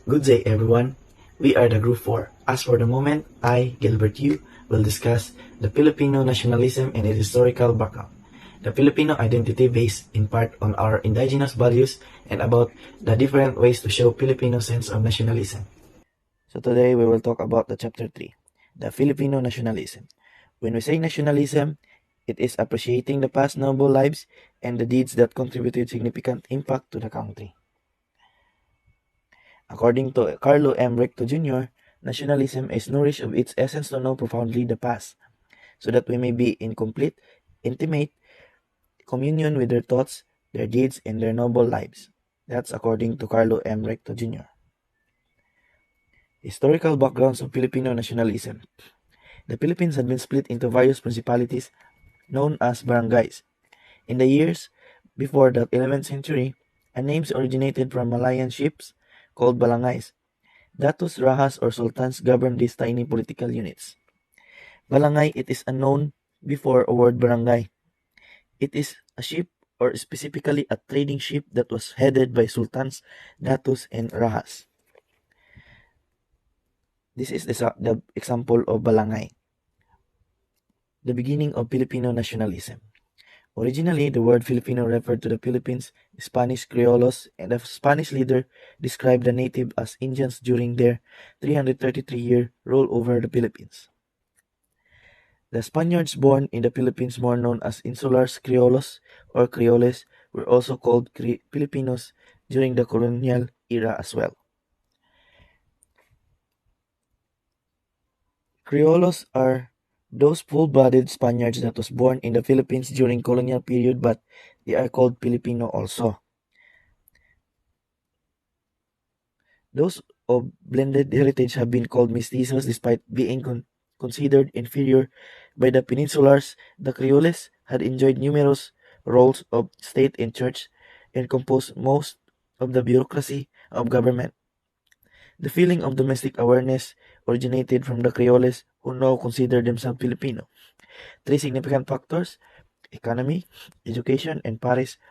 Good day, everyone. We are the Group 4. As for the moment, I, Gilbert Yu, will discuss the Filipino nationalism and its historical background. The Filipino identity based in part on our indigenous values and about the different ways to show Filipino sense of nationalism. So today we will talk about the chapter 3, the Filipino nationalism. When we say nationalism, it is appreciating the past noble lives and the deeds that contributed significant impact to the country. According to Carlo M. Recto Jr., nationalism is nourished of its essence to know profoundly the past, so that we may be in complete, intimate communion with their thoughts, their deeds, and their noble lives. That's according to Carlo M. Recto Jr. Historical backgrounds of Filipino nationalism. The Philippines had been split into various principalities known as barangays. In the years before the 11th century, names originated from Malayan ships called balangays. Datus, Rahas, or Sultans governed these tiny political units. Balangay, it is unknown before a word barangay. It is a ship, or specifically a trading ship that was headed by Sultans, Datus, and Rahas. This is the example of Balangay. The beginning of Filipino nationalism. Originally, the word Filipino referred to the Philippines, Spanish Criollos, and the Spanish leader described the native as Indians during their 333-year rule over the Philippines. The Spaniards born in the Philippines, more known as Insulars Criollos or Creoles, were also called Filipinos during the colonial era as well. Criollos are those full-blooded Spaniards that was born in the Philippines during colonial period, but they are called Filipino also. Those of blended heritage have been called mestizos despite being considered inferior by the Peninsulars. The Creoles had enjoyed numerous roles of state and church and composed most of the bureaucracy of government. The feeling of domestic awareness originated from the Creoles who now consider themselves Filipino. Three significant factors: economy, education, and Paris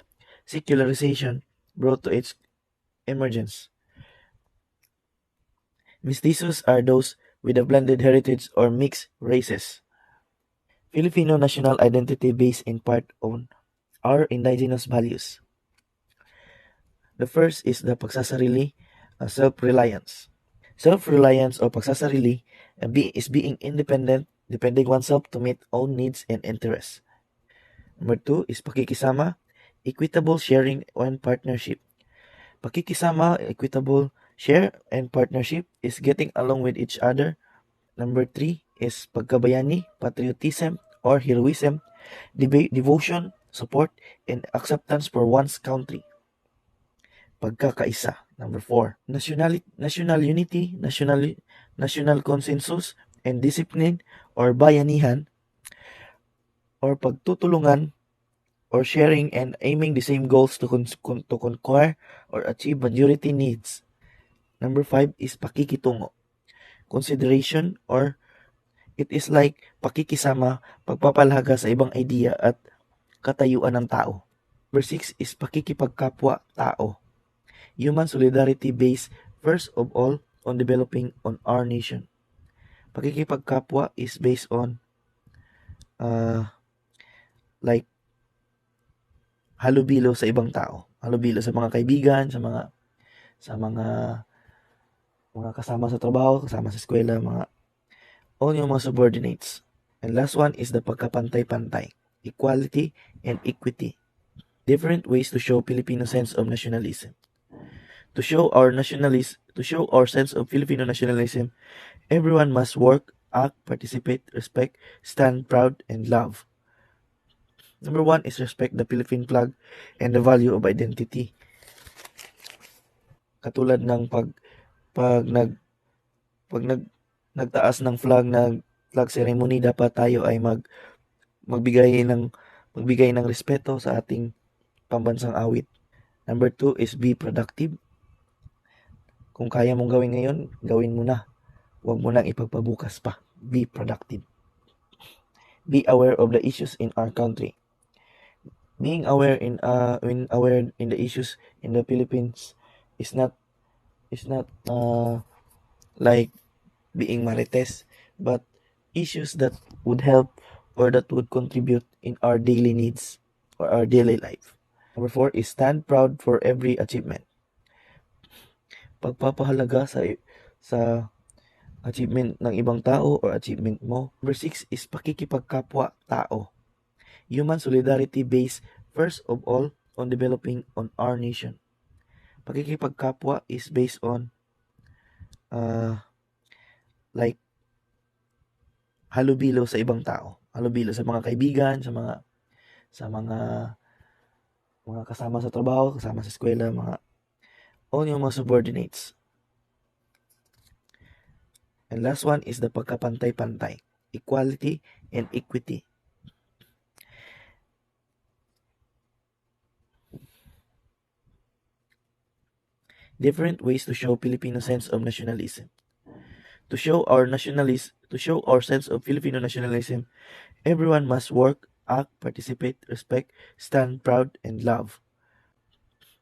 secularization brought to its emergence. Mestizos are those with a blended heritage or mixed races. Filipino national identity based in part on our indigenous values. The first is the pagsasarili, self-reliance. Self-reliance or pagsasarili is being independent, depending oneself to meet own needs and interests. Number two is pakikisama, equitable sharing and partnership. Pakikisama, equitable share and partnership is getting along with each other. Number three is pagkabayani, patriotism or heroism, devotion, support, and acceptance for one's country. Pagkakaisa. Number four, national unity, national consensus, and discipline or bayanihan or pagtutulungan or sharing and aiming the same goals to conquer or achieve majority needs. Number five is pakikitungo, consideration or it is like pakikisama, pagpapalaga sa ibang idea at katayuan ng tao. Number 6 is pakikipagkapwa-tao, human solidarity based first of all on developing on our nation. Pakikipagkapwa is based on like halubilo sa ibang tao, halubilo sa mga kaibigan, sa mga kasama sa trabaho, kasama sa eskwela, all yung mga subordinates. And last one is the pagkapantay-pantay, equality and equity. Different ways to show Filipino sense of nationalism. To show our sense of Filipino nationalism, everyone must work, act, participate, respect, stand proud, and love. Number one is respect the Philippine flag and the value of identity. Katulad ng nagtaas ng flag ceremony, dapat tayo ay magbigay ng respeto sa ating pambansang awit. Number two is be productive. Kung kaya mong gawin ngayon, gawin mo na. Huwag mo nang ipagpabukas pa. Be productive. Be aware of the issues in our country. Being aware in the issues in the Philippines is not is not like being marites, but issues that would help or that would contribute in our daily needs or our daily life. Number 4 is stand proud for every achievement. Pagpapahalaga sa achievement ng ibang tao or achievement mo. Number 6 is pakikipagkapwa tao. Human solidarity based first of all on developing on our nation. Pakikipagkapwa is based on like halubilo sa ibang tao. Halubilo sa mga kaibigan, sa mga kasama sa trabaho, kasama sa eskwela, all yung mga subordinates. And last one is the pagkapantay-pantay, equality and equity. Different ways to show Filipino sense of nationalism. To show our sense of Filipino nationalism, everyone must work, act, participate, respect, stand proud, and love.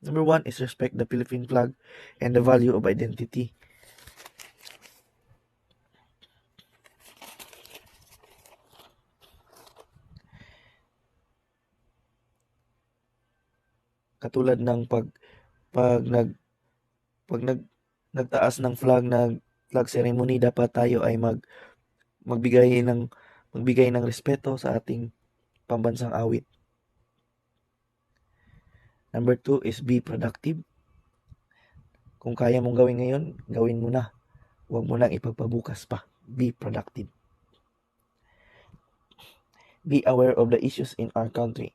Number 1 is respect the Philippine flag and the value of identity. Katulad ng pag nagtaas ng flag ceremony, dapat tayo ay magbigay ng respeto sa ating pambansang awit. Number 2 is be productive. Kung kaya mong gawin ngayon, gawin mo na. Huwag mo nang ipagpabukas pa. Be productive. Be aware of the issues in our country.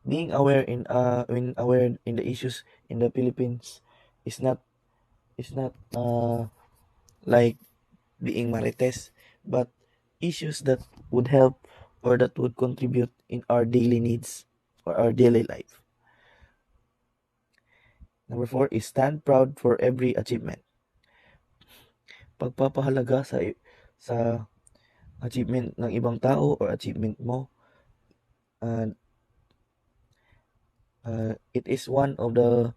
Being aware in the issues in the Philippines is not like being marites, but issues that would help or that would contribute in our daily needs or our daily life. Number 4 is stand proud for every achievement. Pagpapahalaga sa achievement ng ibang tao or achievement mo, it is one of the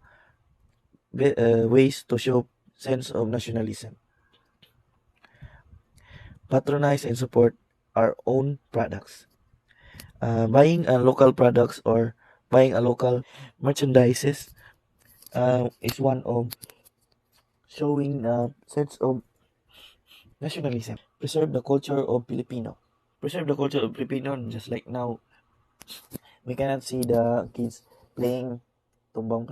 ways to show sense of nationalism. Patronize and support our own products. Buying local products or buying a local merchandises is one of showing sense of nationalism. Preserve the culture of Filipino. Preserve the culture of Filipino, just like now, we cannot see the kids playing tumbang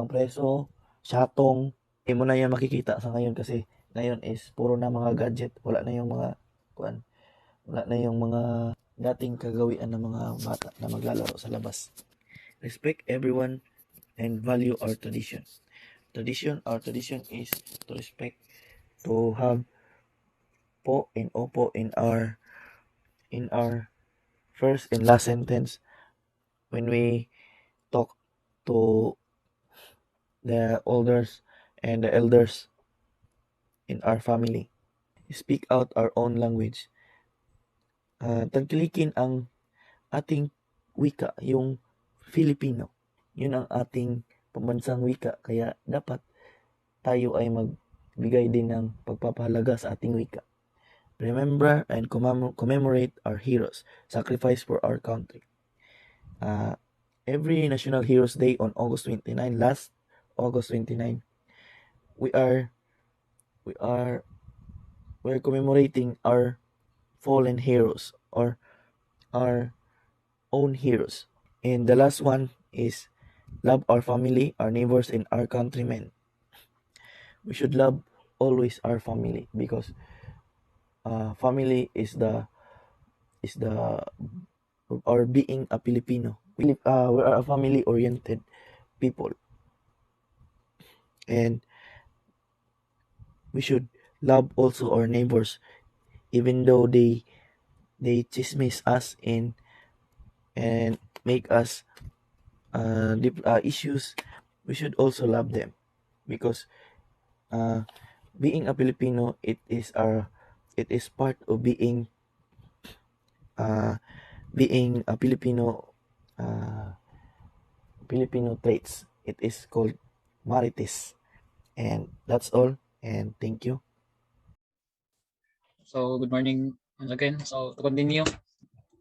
preso, syatong. Hindi mo na yan makikita sa ngayon kasi ngayon is puro na mga gadget. Wala na yung mga dating kagawian ng mga bata na maglalaro sa labas. Respect everyone and value our tradition. Our tradition is to respect, to have po and opo in our first and last sentence when we talk to the elders and the elders in our family. Speak out our own language. Tangkilikin ang ating wika, yung Filipino. Yun ang ating pambansang wika. Kaya dapat tayo ay magbigay din ng pagpapahalaga sa ating wika. Remember and commemorate our heroes, sacrifice for our country. Every National Heroes Day on August 29, last August 29, we're commemorating our fallen heroes or our own heroes. And the last one is love our family, our neighbors, and our countrymen. We should love always our family because family is or being a Filipino. We are a family-oriented people, and we should love also our neighbors, even though they chismis us and make us issues. We should also love them because being a Filipino, it is part of being a Filipino traits. It is called marites. And that's all. And thank you. So good morning once again. So to continue,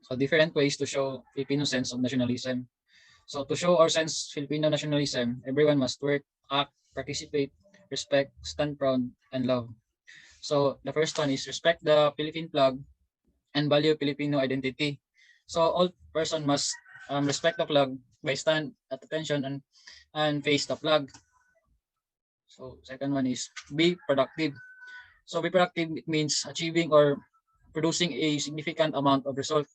so different ways to show Filipino sense of nationalism. So to show our sense Filipino nationalism, everyone must work, act, participate, respect, stand proud, and love. So the first one is respect the Philippine flag and value Filipino identity. So all person must respect the flag by stand at attention and face the flag. So second one is be productive. So be productive it means achieving or producing a significant amount of result.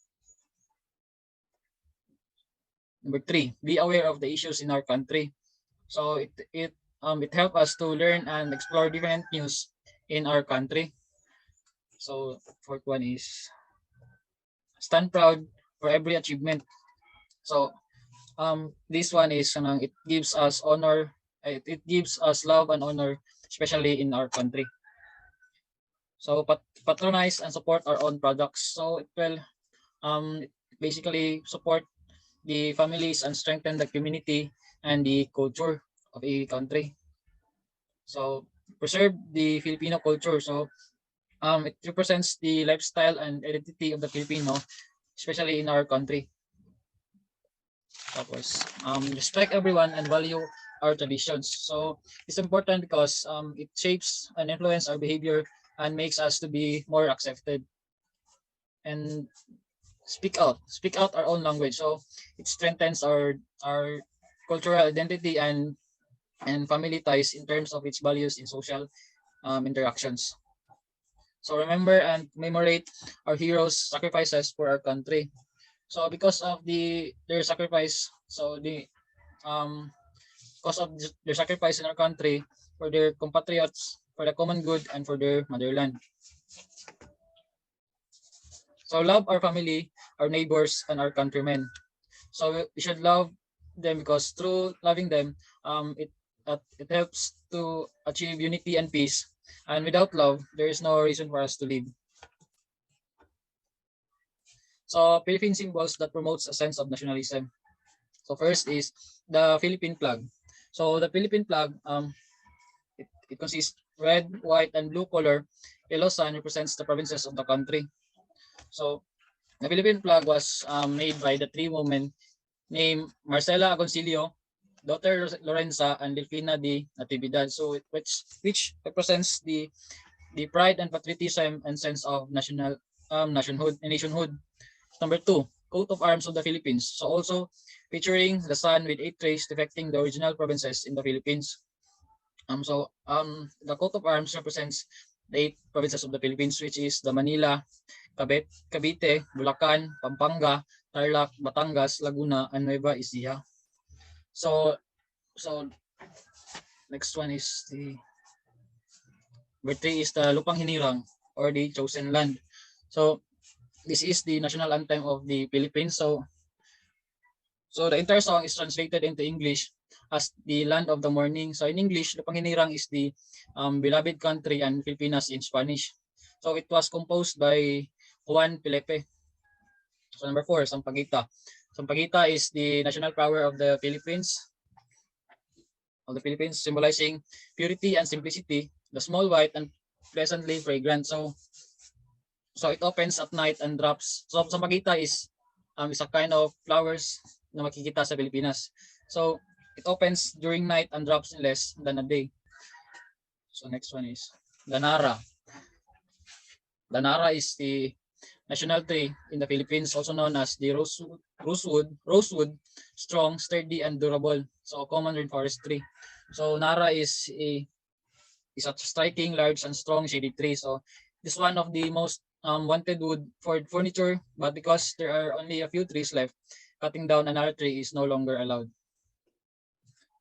Number three, be aware of the issues in our country. So it helps us to learn and explore different news in our country. So fourth one is stand proud for every achievement. So this one is it gives us honor, it gives us love and honor, especially in our country. So patronize and support our own products. So it will basically support the families and strengthen the community and the culture of a country. So preserve the Filipino culture. So it represents the lifestyle and identity of the Filipino, especially in our country. Tapos, respect everyone and value our traditions. So it's important because it shapes and influence our behavior and makes us to be more accepted. And speak out our own language. So it strengthens our cultural identity and family ties in terms of its values in social interactions. So remember and commemorate our heroes' sacrifices for our country. So because of their sacrifice, so the um because of their sacrifice in our country for their compatriots, for the common good, and for their motherland. So love our family, our neighbors, and our countrymen. So we should love them because through loving them, it helps to achieve unity and peace. And without love, there is no reason for us to live. So Philippine symbols that promotes a sense of nationalism. So first is the Philippine flag. So the Philippine flag, it consists red, white, and blue color. Yellow sun represents the provinces of the country. So the Philippine flag was made by the three women named Marcela Agoncillo, daughter Lorenza, and Delfina de Natividad. So which represents the pride and patriotism and sense of nationhood. Number two, coat of arms of the Philippines. So also featuring the sun with eight rays depicting the original provinces in the Philippines. The coat of arms represents the eight provinces of the Philippines, which is the Manila, Cavite, Bulacan, Pampanga, Tarlac, Batangas, Laguna, and Nueva Ecija. So, so next one is the number three is the Lupang Hinirang or the Chosen Land. So this is the national anthem of the Philippines. So the entire song is translated into English as the land of the morning. So in English, Lupang Hinirang is the beloved country and Filipinas in Spanish. So it was composed by Juan Pilepe. So number four, Sampaguita. Sampaguita is the national flower of the Philippines, symbolizing purity and simplicity. The small white and pleasantly fragrant. So it opens at night and drops. So Sampaguita is a kind of flowers na makikita sa Pilipinas. So it opens during night and drops in less than a day. So next one is Danara. Danara is the national tree in the Philippines, also known as the rosewood, strong, sturdy, and durable. So common rainforest tree. So Nara is a striking, large, and strong shady tree. So this is one of the most wanted wood for furniture, but because there are only a few trees left, cutting down another tree is no longer allowed.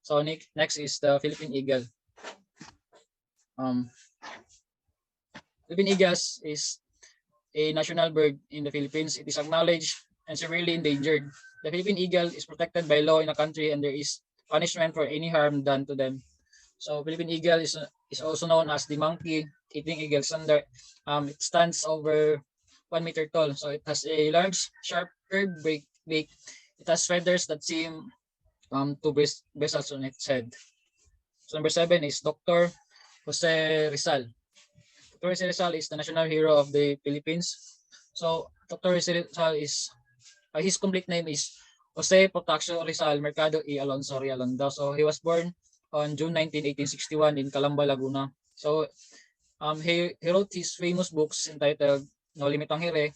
So next is the Philippine eagle. Um, Philippine eagles is a national bird in the Philippines. It is acknowledged and severely endangered. The Philippine eagle is protected by law in the country and there is punishment for any harm done to them. So Philippine eagle is also known as the monkey eating eagle. It stands over 1 meter tall. So it has a large, sharp, curved beak. It has feathers that seem to bristles on its head. So number 7 is Dr. Jose Rizal. Dr. Jose Rizal is the national hero of the Philippines. So Dr. Jose Rizal is his complete name is Jose Protaxio Rizal Mercado y Alonso Rialonda. So he was born on June 19, 1861 in Calamba, Laguna. So he wrote his famous books entitled No Limitang Hire,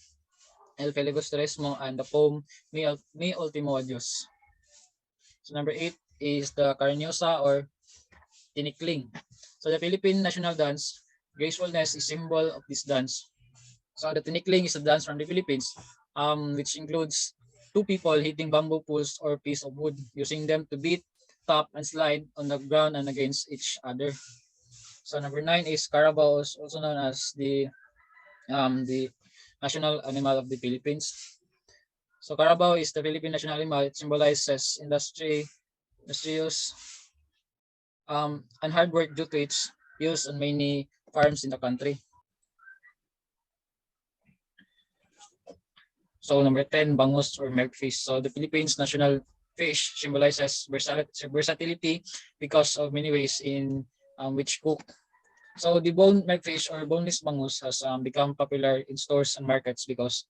El Filibusterismo, and the poem Mi Ultimo Adios. So number 8 is the Carniosa or Tinikling. So the Philippine national dance, gracefulness is symbol of this dance. So the Tinikling is a dance from the Philippines, which includes two people hitting bamboo poles or piece of wood, using them to beat, tap, and slide on the ground and against each other. So number 9 is Carabao, also known as the national animal of the Philippines. So Carabao is the Philippine national animal. It symbolizes industrious, and hard work due to its use on many farms in the country. So number 10, bangus or milkfish. So the Philippines national fish symbolizes versatility because of many ways in which cook. So the bone milkfish or boneless bangus has become popular in stores and markets because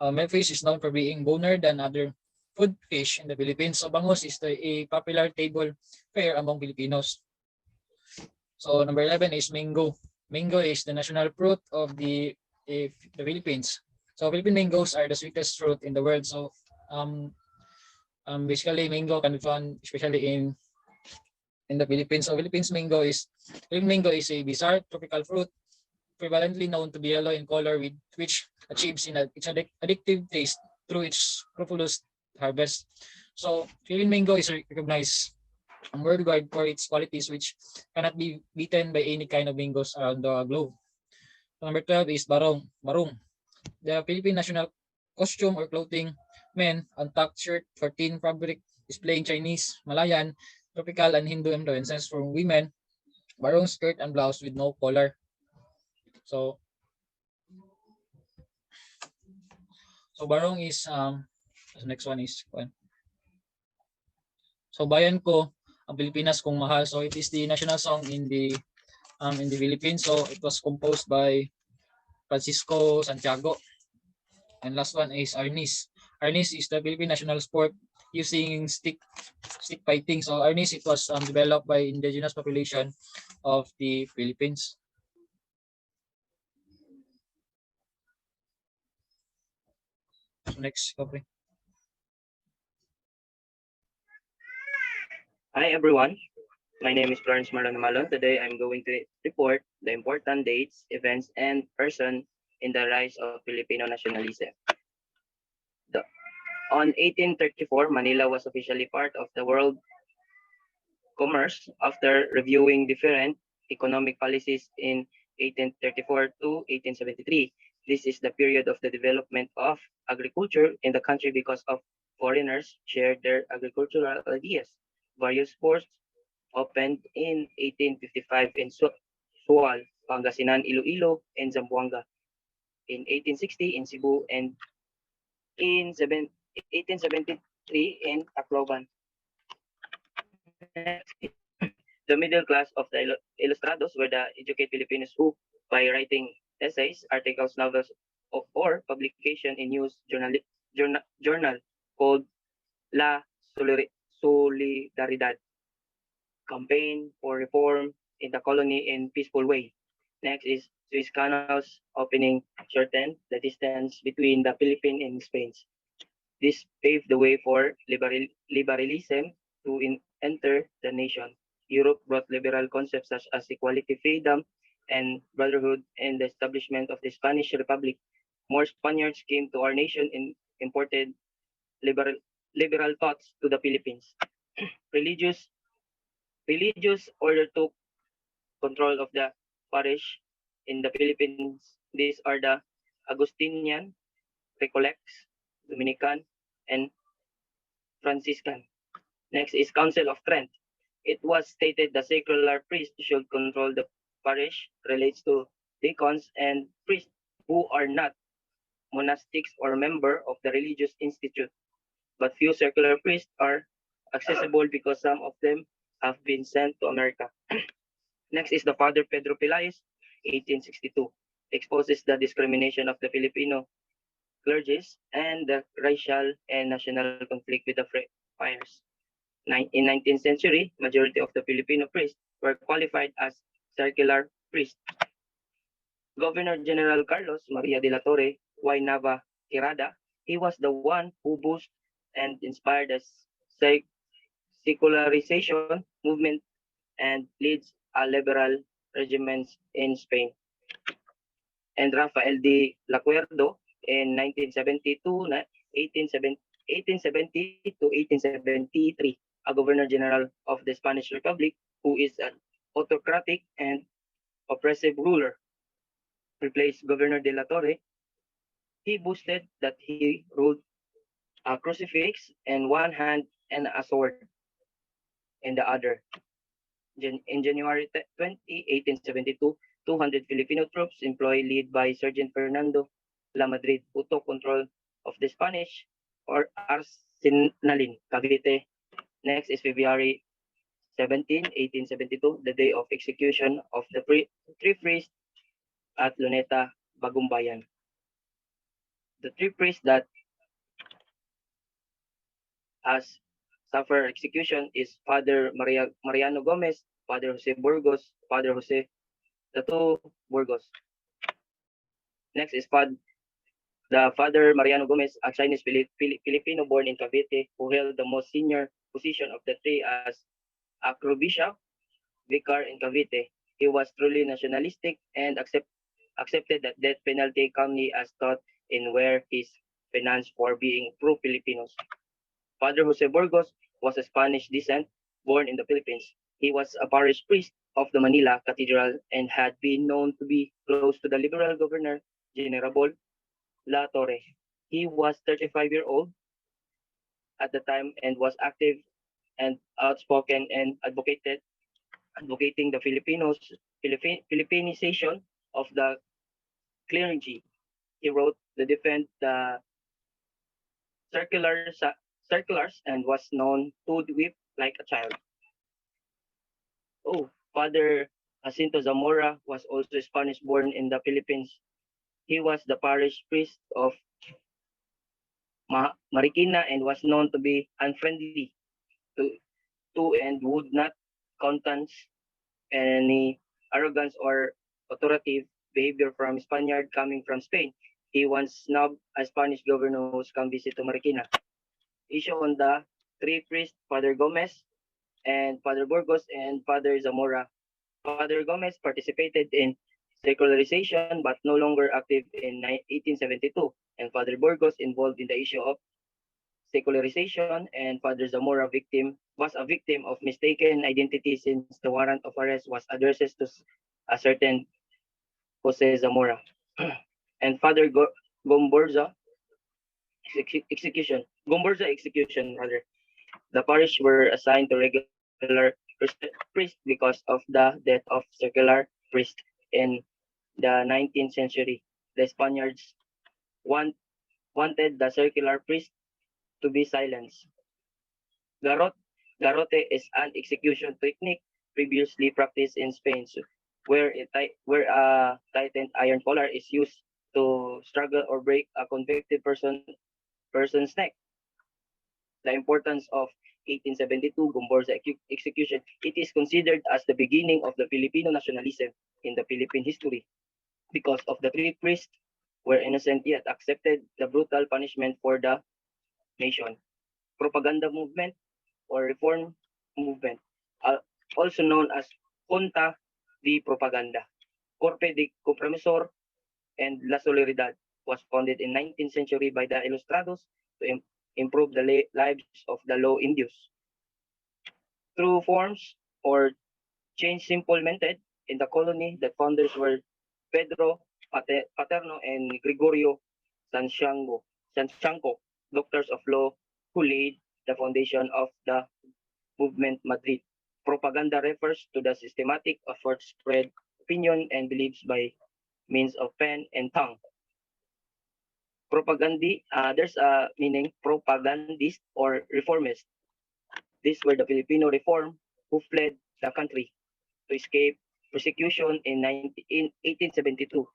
milkfish is known for being boner than other food fish in the Philippines. So bangus is a popular table fare among Filipinos. So number 11 is mango. Mango is the national fruit of the Philippines. So Philippine mangoes are the sweetest fruit in the world. So um, basically mango can be found especially in the Philippines. So Philippine mango is a bizarre tropical fruit prevalently known to be yellow in color, with which achieves its addictive taste through its scrupulous harvest. So Philippine mango is recognized worldwide for its qualities, which cannot be beaten by any kind of mangoes around the globe. Number 12 is barong. Barong. The Philippine national costume or clothing, men, untucked shirt, 14 fabric, displaying Chinese, Malayan, tropical, and Hindu influences. For women, barong skirt and blouse with no collar. So, so barong is the next one is so bayan ko ang Pilipinas kung mahal. So it is the national song in the Philippines. So it was composed by Francisco Santiago. And last one is Arnis. Arnis is the Philippine national sport using stick fighting. So Arnis, it was developed by indigenous population of the Philippines. So next, Kopre. Hi everyone, my name is Florence Marlon Malon. Today I'm going to report the important dates, events, and person in the rise of Filipino nationalism. The, on 1834, Manila was officially part of the world commerce after reviewing different economic policies in 1834 to 1873. This is the period of the development of agriculture in the country because of foreigners shared their agricultural ideas. Various ports opened in 1855 in Sual, Pangasinan, Iloilo, and Zamboanga. In 1860 in Cebu and in 1873 in Tacloban. The middle class of the ilustrados were the educated Filipinos who, by writing essays, articles, novels, or publication in news journal called La Solidaridad, campaign for reform in the colony in peaceful way. Next is Suez Canal's opening shortened the distance between the Philippines and Spain. This paved the way for liberalism to enter the nation. Europe brought liberal concepts such as equality, freedom, and brotherhood, and the establishment of the Spanish Republic. More Spaniards came to our nation and imported liberal, liberal thoughts to the Philippines. Religious religious order took control of the parish in the Philippines. These are the Augustinian, Recollects, Dominican, and Franciscan. Next is Council of Trent. It was stated the secular priest should control the parish, relates to deacons and priests who are not monastics or member of the religious institute. But few secular priests are accessible because some of them have been sent to America. Next is the Father Pedro Pelaez, 1862, exposes the discrimination of the Filipino clergies and the racial and national conflict with the friars. In 19th century, majority of the Filipino priests were qualified as circular priests. Governor General Carlos Maria de la Torre y Nava Quirada, he was the one who boosted and inspired the secularization movement and leads a liberal regiments in Spain. And Rafael de Lacuerdo in 1972, 1870 to 1873, a Governor General of the Spanish Republic who is an autocratic and oppressive ruler, replaced Governor de la Torre. He boasted that he ruled a crucifix in one hand and a sword in the other. In January 20, 1872, 200 Filipino troops employed led by Sergeant Fernando La Madrid who took control of the Spanish or Arsenalin, Cavite. Next is February 17, 1872, the day of execution of the three priests at Luneta, Bagumbayan. The three priests that has suffered execution is Father Mariano Gomez, Father Jose Burgos, Father Jose Tato Burgos. Next is the Father Mariano Gomez, a Chinese Filipino born in Cavite, who held the most senior position of the three as Acrobishop, Vicar in Cavite. He was truly nationalistic and accepted that death penalty calmly as taught in where his finance for being pro-Filipinos. Father Jose Burgos was of Spanish descent, born in the Philippines. He was a parish priest of the Manila Cathedral and had been known to be close to the liberal governor, General La Torre. He was 35-year-old at the time and was active and outspoken and advocating the Filipinization of the clergy. He wrote to defend the circulars and was known to weep like a child. Oh, Father Jacinto Zamora was also Spanish born in the Philippines. He was the parish priest of Marikina and was known to be unfriendly to, and would not countenance any arrogance or authoritative behavior from Spaniard coming from Spain. He once snubbed a Spanish governor who's come visit to Marikina. Issue on the three priests, Father Gomez and Father Burgos and Father Zamora. Father Gomez participated in secularization but no longer active in 1872, and Father Burgos involved in the issue of secularization, and Father Zamora was a victim of mistaken identity since the warrant of arrest was addressed to a certain Jose Zamora. And Father Gomborza execution. Gomborza execution rather. The parish were assigned to regular priest because of the death of secular priest in the 19th century. The Spaniards wanted the secular priest to be silenced. Garrote, garrote is an execution technique previously practiced in Spain, where a tightened iron collar is used to struggle or break a convicted person's neck. The importance of 1872 Gomborza execution. It is considered as the beginning of the Filipino nationalism in the Philippine history because of the three priests were innocent yet accepted the brutal punishment for the nation. Propaganda movement or reform movement, also known as Junta de Propaganda. Corpe de Compromisor and La Solidaridad was founded in 19th century by the Ilustrados to improve the lives of the low Indios. Through forms or change implemented in the colony, the founders were Pedro Paterno and Gregorio Sanchanco, doctors of law who laid the foundation of the movement Madrid. Propaganda refers to the systematic effort to spread opinion and beliefs by means of pen and tongue. There's a meaning propagandist or reformist. These were the Filipino reform who fled the country to escape persecution in 1872.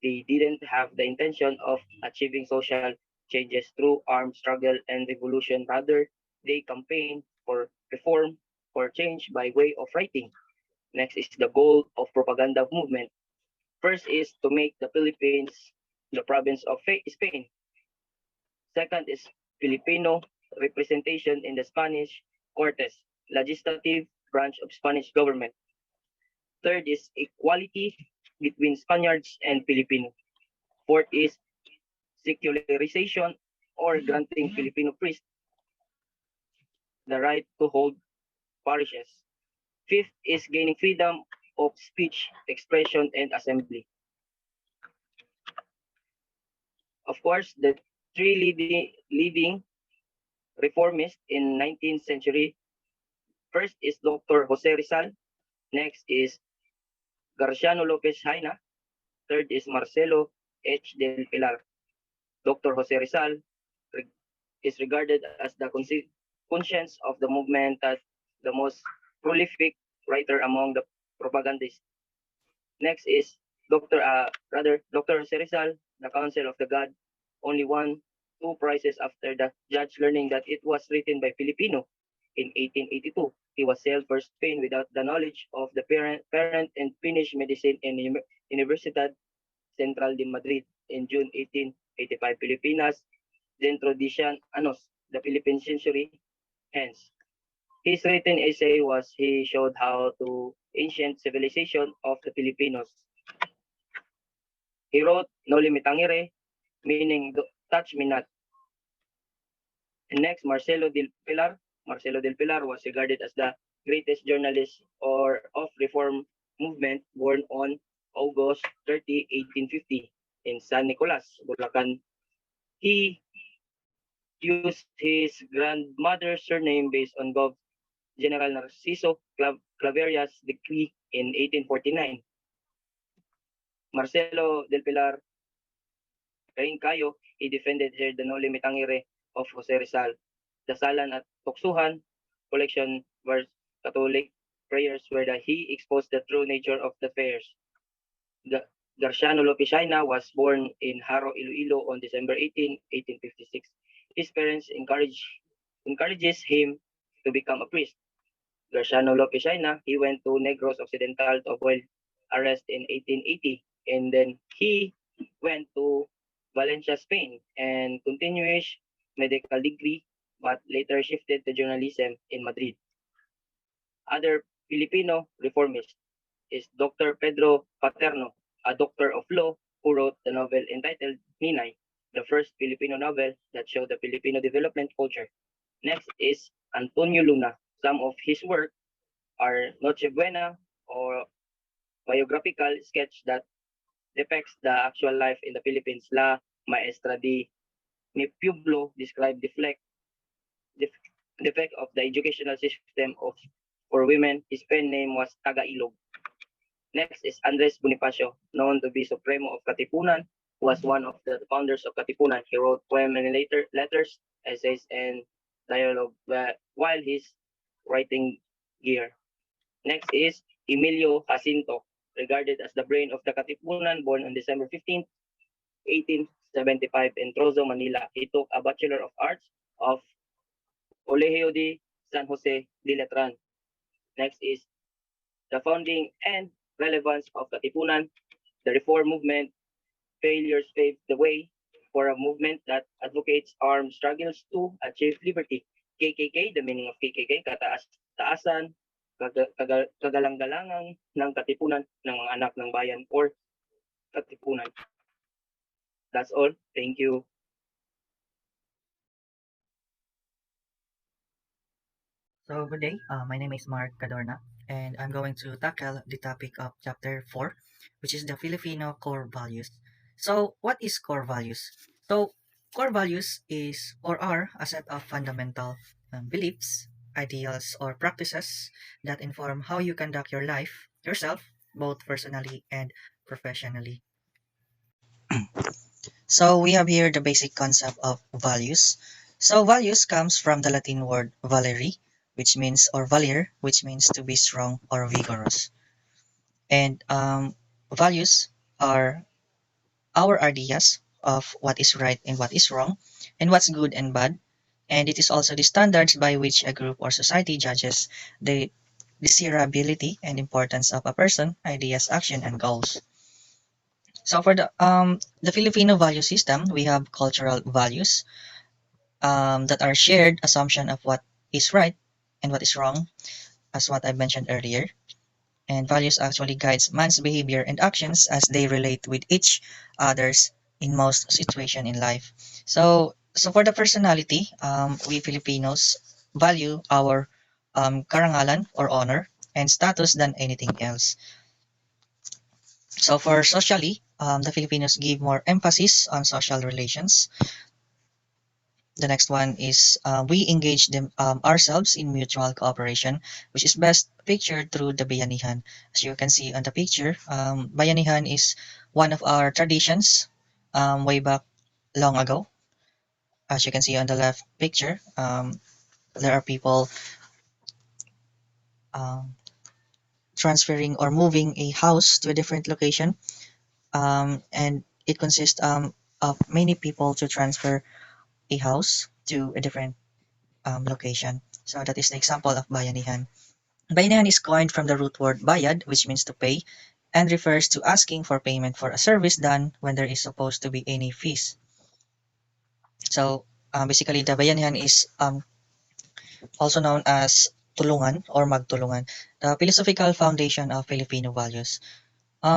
They didn't have the intention of achieving social changes through armed struggle and revolution. Rather, they campaigned for reform, for change by way of writing. Next is the goal of propaganda movement. First is to make the Philippines the province of Spain. Second is Filipino representation in the Spanish Cortes, legislative branch of Spanish government. Third is equality between Spaniards and Filipino. Fourth is secularization or granting Filipino priests the right to hold parishes. Fifth is gaining freedom of speech, expression, and assembly. Of course, the three leading reformists in 19th century. First is Dr. Jose Rizal. Next is Garciano Lopez Jaina. Third is Marcelo H. del Pilar. Dr. Jose Rizal is regarded as the conscience of the movement as the most prolific writer among the propagandists. Next is Dr. Jose Rizal, the Council of the God, only won 2 prizes after the judge learning that it was written by Filipino in 1882. He was sailed for Spain without the knowledge of the parent and finished medicine in Universidad Central de Madrid in June 1885. Filipinas dentro di siya anos, the Philippine century, hence. His written essay was he showed how to ancient civilization of the Filipinos. He wrote Noli Me Tangere, meaning touch me not. And next, Marcelo del Pilar. Marcelo del Pilar was regarded as the greatest journalist or of reform movement, born on August 30, 1850 in San Nicolas, Bulacan. He used his grandmother's surname based on General Narciso Claveria's decree in 1849. Marcelo del Pilar Cayo, he defended here the Noli Me Tangere of Jose Rizal. Dasalan at Tuksuhan collection were Catholic prayers where he exposed the true nature of the fairs. Garciano Lopez-Jaina was born in Haro, Iloilo on December 18, 1856. His parents encourages him to become a priest. Garciano Lopez-Jaina, he went to Negros Occidental to avoid arrest in 1880, and then he went to Valencia, Spain, and continued medical degree, but later shifted to journalism in Madrid. Other Filipino reformist is Dr. Pedro Paterno, a doctor of law who wrote the novel entitled Ninay, the first Filipino novel that showed the Filipino development culture. Next is Antonio Luna. Some of his work are Noche Buena or biographical sketch that depicts the actual life in the Philippines. La Maestra de Mi Pueblo described the effect of the educational system for women. His pen name was Taga-Ilog. Next is Andres Bonifacio, known to be Supremo of Katipunan, who was one of the founders of Katipunan. He wrote poems and letters, essays, and dialogue while he's writing gear. Next is Emilio Jacinto, regarded as the brain of the Katipunan, born on December 15, 1875 in Trozo, Manila. He took a Bachelor of Arts of Colegio de San Jose de Letran. Next is the founding and relevance of Katipunan. The reform movement failures paved the way for a movement that advocates armed struggles to achieve liberty. KKK, the meaning of KKK, taasan, kagalang-galangan ng Katipunan ng mga anak ng bayan or Katipunan. That's all. Thank you. So good day. My name is Mark Cadorna, and I'm going to tackle the topic of Chapter 4, which is the Filipino core values. So what is core values? So core values is or are a set of fundamental beliefs, ideals, or practices that inform how you conduct your life yourself, both personally and professionally. So we have here the basic concept of values. So values comes from the Latin word valere, which means, or valir, which means to be strong or vigorous. And values are our ideas of what is right and what is wrong, and what's good and bad. And it is also the standards by which a group or society judges the desirability and importance of a person, ideas, action, and goals. So for the Filipino value system, we have cultural values that are shared assumption of what is right and what is wrong, as what I mentioned earlier. And values actually guides man's behavior and actions as they relate with each others in most situation in life. So for the personality, we Filipinos value our karangalan or honor and status than anything else. So for socially, the Filipinos give more emphasis on social relations. The next one is we engage ourselves in mutual cooperation, which is best pictured through the bayanihan. As you can see on the picture, bayanihan is one of our traditions way back long ago. As you can see on the left picture, there are people um, transferring or moving a house to a different location, and it consists of many people to transfer a house to a different location. So that is the example of bayanihan. Bayanihan is coined from the root word bayad, which means to pay, and refers to asking for payment for a service done when there is supposed to be any fees. So basically, the bayanihan is also known as tulungan or magtulungan, the philosophical foundation of Filipino values.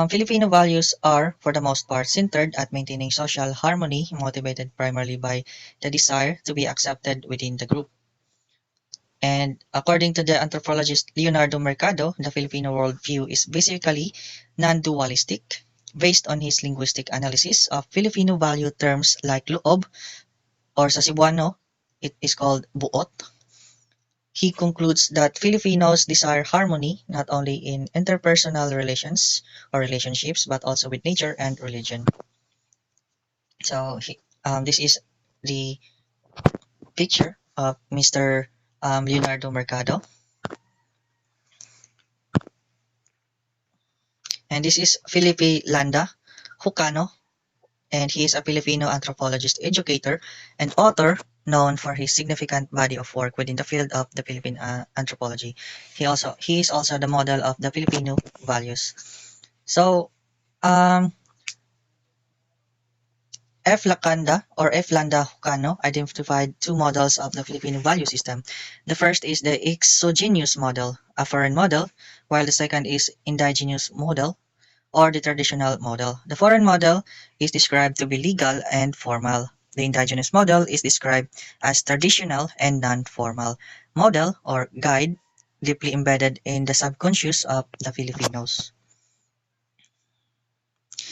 Filipino values are, for the most part, centered at maintaining social harmony, motivated primarily by the desire to be accepted within the group. And according to the anthropologist Leonardo Mercado, the Filipino worldview is basically non-dualistic, based on his linguistic analysis of Filipino value terms like loob, or sa Cebuano, it is called buot. He concludes that Filipinos desire harmony not only in interpersonal relations or relationships, but also with nature and religion. So this is the picture of Mr. Leonardo Mercado. And this is Felipe Landa Jucano, and he is a Filipino anthropologist, educator, and author known for his significant body of work within the field of the Philippine anthropology. He is also the model of the Filipino values. So um, F. Lacanda or F. Landa Jucano identified two models of the Filipino value system. The first is the exogenous model, a foreign model, while the second is indigenous model, or the traditional model. The foreign model is described to be legal and formal. The indigenous model is described as traditional and non-formal. Model or guide deeply embedded in the subconscious of the Filipinos.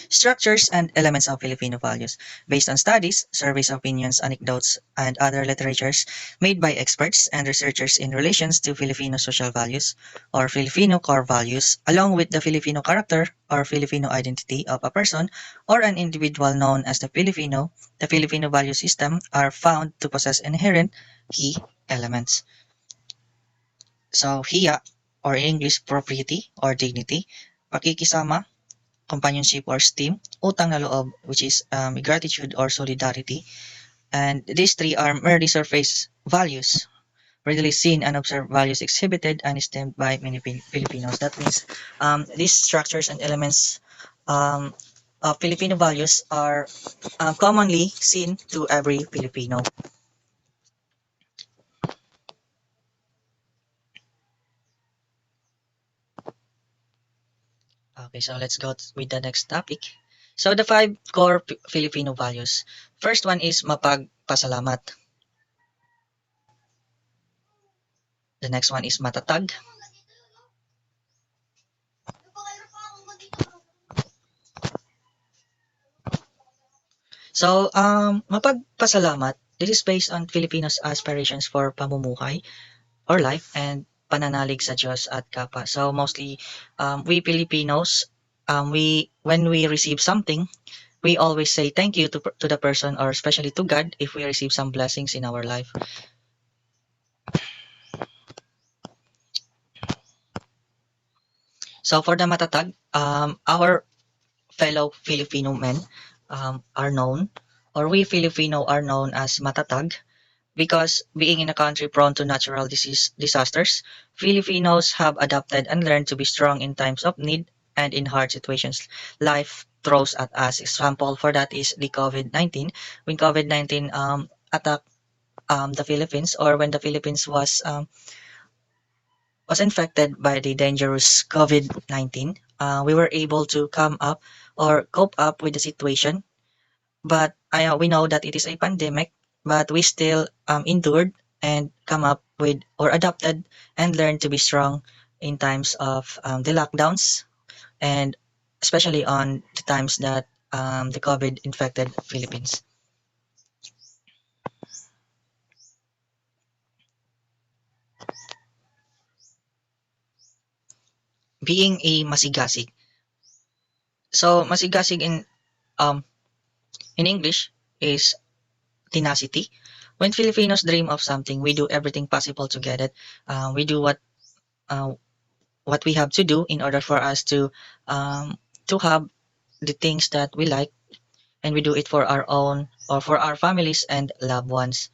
Structures and elements of Filipino values. Based on studies, surveys, opinions, anecdotes, and other literatures made by experts and researchers in relations to Filipino social values or Filipino core values, along with the Filipino character or Filipino identity of a person or an individual known as the Filipino value system are found to possess inherent key elements. So, hiya, or in English, propriety or dignity, pakikisama, companionship or esteem, utang na loob, which is gratitude or solidarity. And these three are merely surface values, readily seen and observed values exhibited and esteemed by many Filipinos. That means these structures and elements of Filipino values are commonly seen to every Filipino. Okay, so let's go with the next topic. So the five core Filipino values. First one is mapagpasalamat. The next one is matatag. So, mapagpasalamat, this is based on Filipinos' aspirations for pamumuhay or life and pananalig sa Diyos at kapwa. So, mostly, we Filipinos, when we receive something, we always say thank you to the person or especially to God if we receive some blessings in our life. So for the matatag, our fellow Filipino men are known, or we Filipino are known as matatag because being in a country prone to natural disasters, Filipinos have adapted and learned to be strong in times of need and in hard situations life throws at us. Example for that is the COVID-19. When COVID-19 attacked the Philippines, or when the Philippines was infected by the dangerous COVID-19, we were able to come up or cope up with the situation. But we know that it is a pandemic, but we still endured and come up with or adapted and learned to be strong in times of the lockdowns, and especially on the times that the COVID infected Philippines. Being a masigasig. So masigasig um in English is tenacity. When Filipinos dream of something, we do everything possible to get it. We do uh, what we have to do in order for us to have the things that we like, and we do it for our own or for our families and loved ones.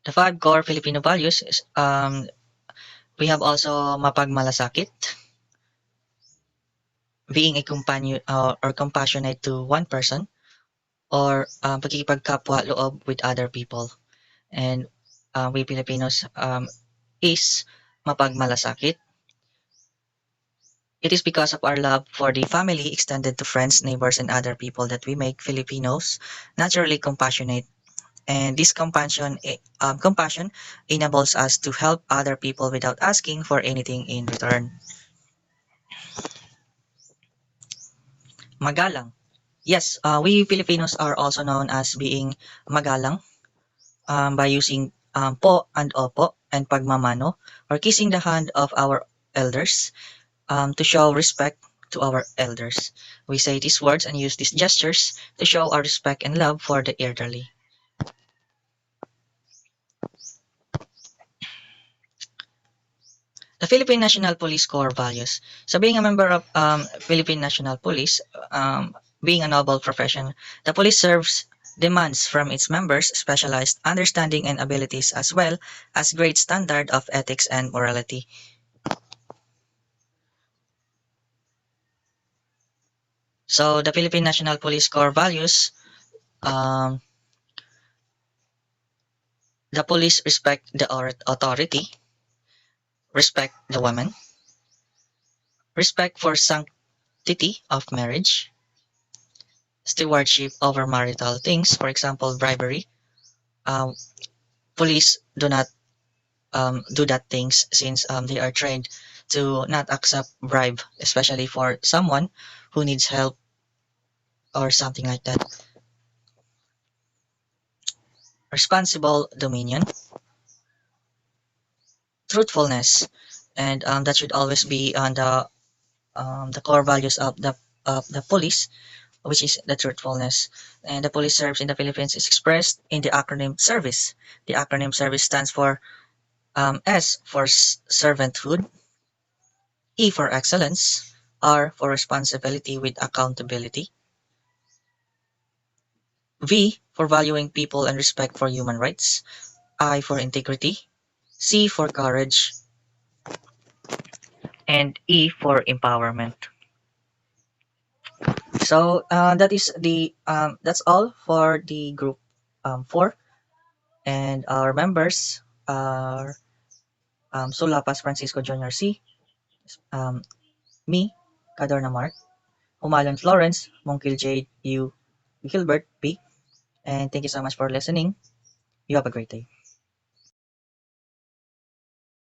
The five core Filipino values is we have also mapagmalasakit, being a companion or compassionate to one person, or pakikipagkapwa-loob with other people. And we Filipinos is mapagmalasakit. It is because of our love for the family extended to friends, neighbors, and other people that we make Filipinos naturally compassionate. And this compassion enables us to help other people without asking for anything in return. Magalang. Yes, we Filipinos are also known as being magalang by using po and opo and pagmamano, or kissing the hand of our elders to show respect to our elders. We say these words and use these gestures to show our respect and love for the elderly. The Philippine National Police core values. So being a member of Philippine National Police, being a noble profession, the police serves demands from its members specialized understanding and abilities, as well as great standard of ethics and morality. So the Philippine National Police core values, um, the police respect the authority, respect the woman, respect for sanctity of marriage, stewardship over marital things, for example, bribery. Um, Police do not do that things since they are trained to not accept bribe, especially for someone who needs help or something like that. Responsible dominion, truthfulness, and that should always be on the core values of the police, which is the truthfulness. And the police service in the Philippines is expressed in the acronym service. The acronym service stands for S for servanthood, E for excellence, R for responsibility with accountability, V for valuing people and respect for human rights, I for integrity, C for courage, and E for empowerment. So that's all for the group 4, and our members are Sulapas Francisco Jr. C, um, me, Cadorna Mark, Umalon Florence, Monkil J. U. Gilbert B. And thank you so much for listening. You have a great day.